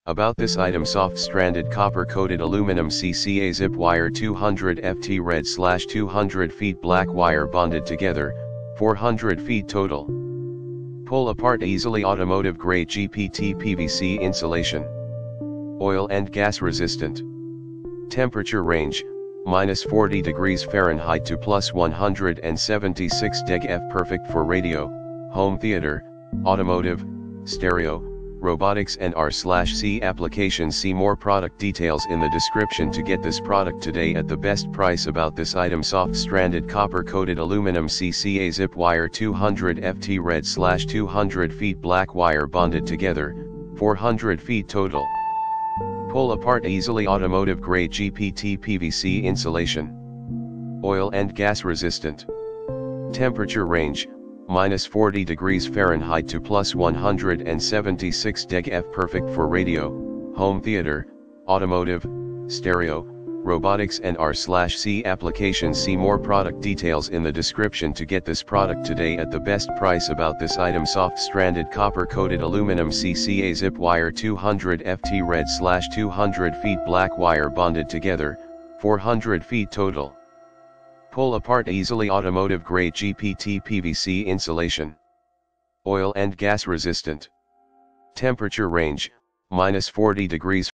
About this item: soft stranded copper coated aluminum CCA zip wire 200 ft red / 200 feet black wire bonded together, 400 feet total. Pull apart easily. Automotive grade GPT PVC insulation. Oil and gas resistant. Temperature range, -40 degrees Fahrenheit to +176 deg F. Perfect for radio, home theater, automotive, stereo, robotics and R/C applications. See more product details in the description to get this product today at the best price. About this item: soft stranded copper coated aluminum CCA zip wire 200 ft red / 200 feet black wire bonded together, 400 feet total. Pull apart easily. Automotive grade GPT PVC insulation. Oil and gas resistant. Temperature range, -40 degrees Fahrenheit to +176 deg F. Perfect for radio, home theater, automotive, stereo, robotics and R/C applications. See more product details in the description to get this product today at the best price. About this item: soft stranded copper coated aluminum CCA zip wire 200 ft red / 200 feet black wire bonded together, 400 feet total. Pull apart easily. Automotive grade GPT PVC insulation. Oil and gas resistant. Temperature range, -40 degrees